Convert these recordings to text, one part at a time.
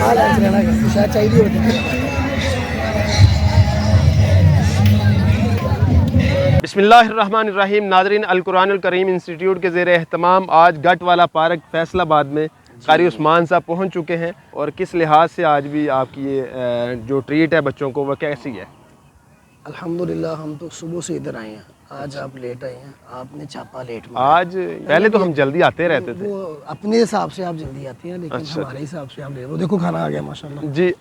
बिस्मिल्लाहिर्रहमानिर्रहीम। नाज़रीन, अल कुरान अल करीम इंस्टीट्यूट के ज़ेर एहतमाम आज गट वाला पार्क फैसलाबाद में कारी उस्मान साहब पहुंच चुके हैं। और किस लिहाज से आज भी आपकी ये जो ट्रीट है बच्चों को, वह कैसी है? अल्हम्दुलिल्लाह, हम तो सुबह से इधर आए हैं। आज आप लेट आए हैं, आपने छापा लेट में। आज पहले तो हम जल्दी आते रहते थे। वो अपने हिसाब से आप जल्दी आते हैं, लेकिन हमारे हिसाब से आप लेट। वो देखो खाना आ गया माशाल्लाह जी।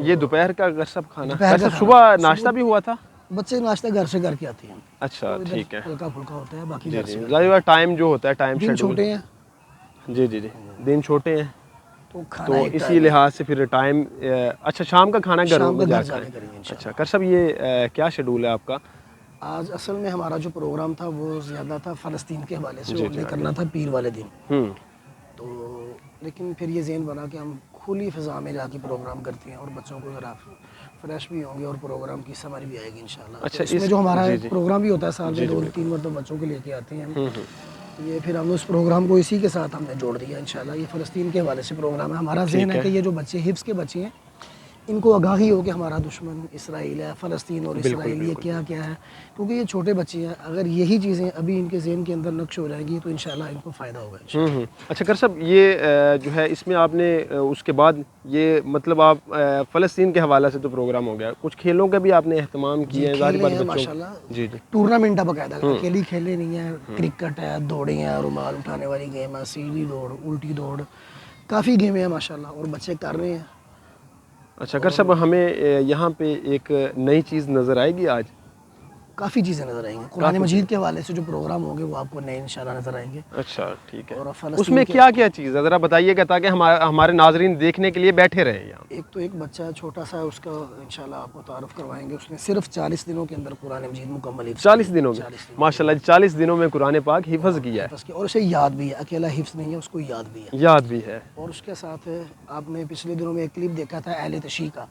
ये दोपहर का सब खाना, सुबह नाश्ता भी हुआ था। बच्चे नाश्ता घर से करके आते हैं। अच्छा, ठीक है। हल्का फुल्का होता है, बाकी टाइम जो होता है, टाइम दिन छोटे हैं। जी जी जी, दिन छोटे हैं तो इसी लिहाज से फिर टाइम। अच्छा, शाम का खाना घर में जाकर। अच्छा कर सब, ये क्या शेड्यूल है आपका? आज असल में हमारा जो प्रोग्राम था वो ज़्यादा था फ़लस्तीन के हवाले से, हमने करना था पीर वाले दिन। तो लेकिन फिर ये ज़हन बना कि हम खुली फ़ज़ा में जाके प्रोग्राम करते हैं और बच्चों को ज़रा फ्रेश भी होंगे और प्रोग्राम की समझ भी आएगी इंशाल्लाह। अच्छा, इसमें जो हमारा प्रोग्राम भी होता है साल में 2-3 बार तो बच्चों के लेके आते हैं हम। ये फिर हमने उस प्रोग्राम को इसी के साथ हमने जोड़ दिया इंशाल्लाह। ये फ़लस्तीन के हवाले से प्रोग्राम है। हमारा ज़हन है कि ये जो बच्चे हिफ्ज़ के बच्चे हैं, इनको आगाही हो कि हमारा दुश्मन इसराइल है, फ़लस्तीन और इसराइल ये क्या क्या है। क्योंकि ये छोटे बच्चे हैं, अगर यही चीज़ें अभी इनके ज़हन के अंदर नक्श हो जाएंगी तो इंशाल्लाह इनको फ़ायदा होगा। अच्छा कर सब, ये जो है इसमें आपने उसके बाद ये मतलब आप फ़लस्तीन के हवाले से तो प्रोग्राम हो गया, कुछ खेलों का भी आपने एहतमाम किया है माशाल्लाह। जी जी, टूर्नामेंट है बाकायदा, अकेली खेले नहीं है। क्रिकेट है, दौड़े हैं, रुमाल उठाने वाली गेम है, सीधी दौड़, उल्टी दौड़, काफ़ी गेमें हैं माशाल्लाह और बच्चे कर रहे हैं। अच्छा कर सब, हमें यहाँ पे एक नई चीज़ नज़र आएगी आज? काफ़ी चीज़ें नज़र आएंगी। कुरान मजीद के हवाले से जो प्रोग्राम होंगे वो आपको नए इंशाल्लाह नज़र आएंगे। अच्छा ठीक है। और उसमें क्या क्या चीज़ है ज़रा बताइएगा, ताकि हमारे नाजरीन देखने के लिए बैठे रहे यहाँ। एक तो एक बच्चा है छोटा सा, उसका इंशाल्लाह आपको तारुफ करवाएंगे। उसने सिर्फ 40 दिनों के अंदर कुरान मजीद मुकम्मल 40 दिनों में माशाल्लाह 40 दिनों में कुरान पाक हिफ्ज़ किया है। और उसे याद भी है, अकेला हिफ्ज़ नहीं है, उसको याद भी है। याद भी है। और उसके साथ आपने पिछले दिनों में एक क्लिप देखा था अहले तशी का,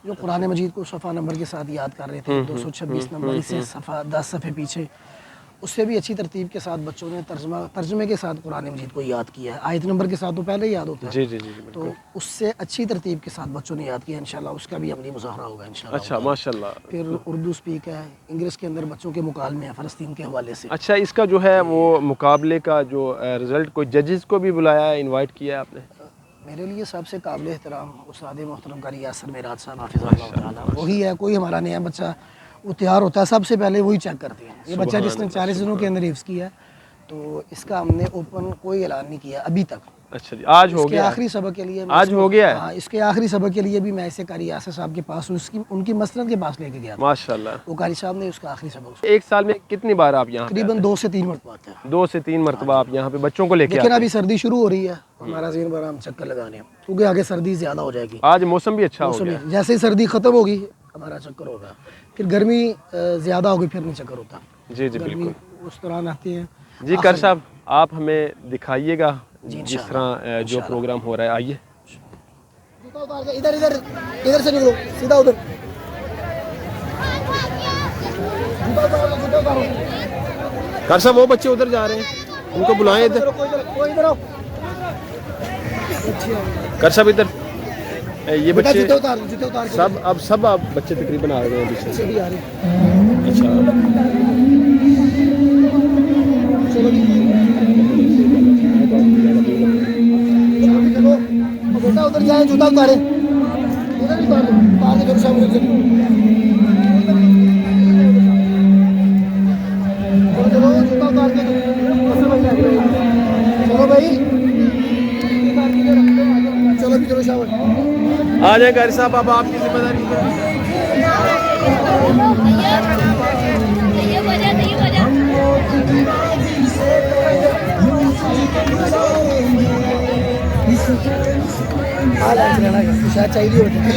जो कुरान मजीद को सफ़ा नंबर के साथ याद कर रहे थे। 226 नंबर, इससे सफ़ा 10 सफ़े पीछे। उससे भी अच्छी तरतीब के साथ बच्चों ने तर्जमे के साथ कुरान मजीद को याद किया है। आयत नंबर के साथ तो पहले ही याद होता है। जी जी जी, तो उससे अच्छी तरतीब के साथ बच्चों ने याद किया इंशाल्लाह। उसका भी अमली मुज़ाहरा होगा इंशाल्लाह। अच्छा माशाल्लाह। फिर उर्दू स्पीक है, इंग्लिश के अंदर बच्चों के मुकालमे हैं फ़लस्तीन के हवाले से। अच्छा, इसका जो है वो मुकाबले का जो रिज़ल्ट, कोई जजेस को भी बुलाया है, इन्वाइट किया है आपने? मेरे लिए सबसे काबिल एहतराम उस्ताद मोहतरम कारी यासर मेराज साहब हाफ़िज़हुल्लाह तआला, वही है। कोई हमारा नया बच्चा वो तैयार होता है, सबसे पहले वही चेक करते हैं। ये बच्चा जिसने 40 दिनों के अंदर हिफ्ज़ किया है, तो इसका हमने ओपन कोई ऐलान नहीं किया अभी तक। अच्छा जी, आज हो गया? आखिरी सबक के लिए आज हो गया है। हाँ, इसके आखिरी सबक के लिए भी मैं इसे कारी यासर साहब के पास, उनकी मसनद के पास लेके गया माशाल्लाह। वो कारी साहब ने उसका आखिरी सबक। एक साल में कितनी बार आप यहाँ? तकरीबन 2 से 3 मरतबा आता है। 2 से 3 मरतबा आप यहाँ पे बच्चों को लेके? लेकिन अभी सर्दी शुरू हो रही है, हमारा ज़हन बड़ा हम चक्कर लगाने, क्योंकि आगे सर्दी ज़्यादा हो जाएगी। आज मौसम भी अच्छा हो गया। जैसे ही सर्दी ख़त्म होगी हमारा चक्कर होगा, फिर गर्मी ज़्यादा होगी, फिर नहीं चक्कर होता। जी जी बिल्कुल, उस तरह आती है। जी कर साहब, आप हमें दिखाइएगा जिस तरह जो प्रोग्राम हो रहा है। आइए इधर इधर इधर से निकलो, सीधा उधर। कर साहब, वो बच्चे उधर जा रहे हैं, उनको बुलाएं इधर। कर साहब इधर, ये बच्चे सब अब बच्चे तकरीबन आ रहे हैं पीछे से। अच्छा बेटा उधर जाए, जूता उतारे, उधर ही उतार दो सब। चलो जूता उतार के चलो भाई, चलो भी चलो शाबाश। आ जाए कर साहब, अब आपकी जिम्मेदारी। शायद चाहिए होती है।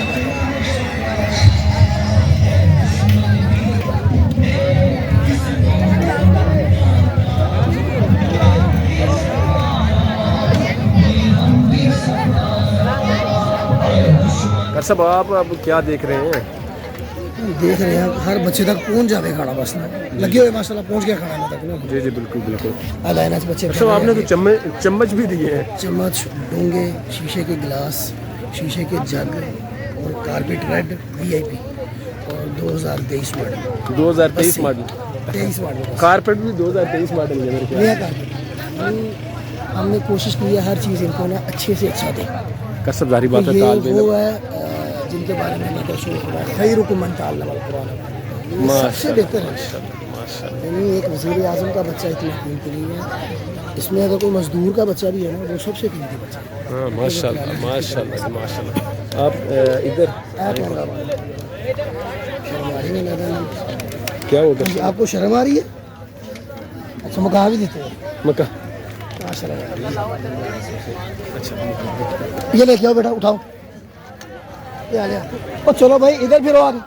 कर साहब, आप अब क्या देख रहे हैं? देख रहे हैं हर बच्चे तक पहुंच जावे खाना, बस ना लगे हुए माशाल्लाह पहुंच गया खाना तक ना। जी जी बिल्कुल बिल्कुल। बच्चे आपने तो चम्मच भी दिए हैं। चम्मच, डोंगे, शीशे के गिलास, शीशे के जग और कारपेट रेड VIP और 2023 मॉडल। 2023 मॉडल 23 मॉडल कारपेट भी 2023 मॉडल है मेरे ख्याल नया कारपेट। हमने कोशिश की है हर चीज़ इनको ना अच्छे से अच्छा दें। कसबदारी तो बात है ये तालिब वो है जिनके बारे में मैं कहूँ खैरुकुम मन तअल्लम अल-कुरान, ये सबसे बेहतर है। यानी एक वज़ीर आज़म का बच्चा इतना कीमती नहीं है, इसमें अगर कोई मजदूर का बच्चा भी है ना वो सबसे कीमती बच्चा है। हाँ माशाल्लाह माशाल्लाह माशाल्लाह। आप इधर शर्म आ रही है ना? क्या होगा आपको शर्म आ रही है? अच्छा मका भी देते हैं। मक्का हाँ शर्म आ रही है। ये लेके आओ बेटा, उठाओ ये आ गया। और चलो भाई इधर फिरो आगे,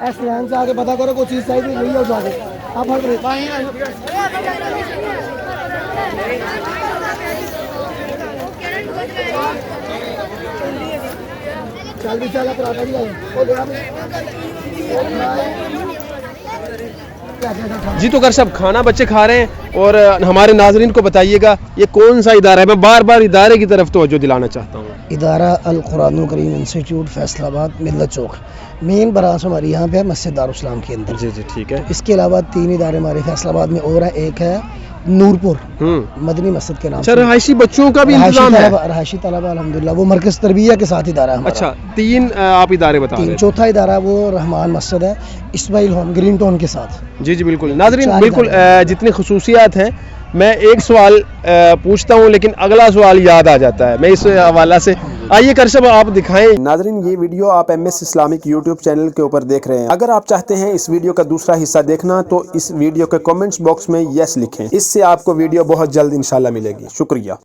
ऐसे ध्यान से आगे पता करो कोई चीज़ चाहिए नहीं हो जाके आप हट रहे। चल भी चला पराठा भी आया। जी तो कर साहब खाना बच्चे खा रहे हैं और हमारे नाजरीन को बताइएगा ये कौन सा इदारा है। मैं बार बार इदारे की तरफ तवज्जो दिलाना चाहता हूँ। इदारा अल कुरानुल करीम इंस्टीट्यूट फैसलाबाद मिल्लत चौक, मेन ब्रांच हमारी यहाँ पे है मस्जिद दारुल इस्लाम के अंदर। जी जी ठीक है। इसके अलावा 3 इदारे हमारे फैसलाबाद में और है, एक है नूरपुर मदनी मस्जिद के नाम अच्छा रहायशी बच्चों का भी इंतजाम है? रहायशी तलबा अल्हम्दुलिल्लाह वो मरकज़ तरबिया के साथ इदारा है हमारा। अच्छा 3 आप इदारे बता रहे हैं। चौथा इदारा वो रहमान मस्जिद है इस्माइल होम ग्रीन टाउन के साथ। जी जी बिल्कुल नाजरीन बिल्कुल जितनी खसूसियात हैं मैं एक सवाल पूछता हूँ लेकिन अगला सवाल याद आ जाता है। मैं इस हवाला से आइए करशब आप दिखाएं। नाजरीन ये वीडियो आप MS इस्लामिक यूट्यूब चैनल के ऊपर देख रहे हैं। अगर आप चाहते हैं इस वीडियो का दूसरा हिस्सा देखना तो इस वीडियो के कमेंट्स बॉक्स में यस लिखें। इससे आपको वीडियो बहुत जल्द इंशाल्लाह मिलेगी। शुक्रिया।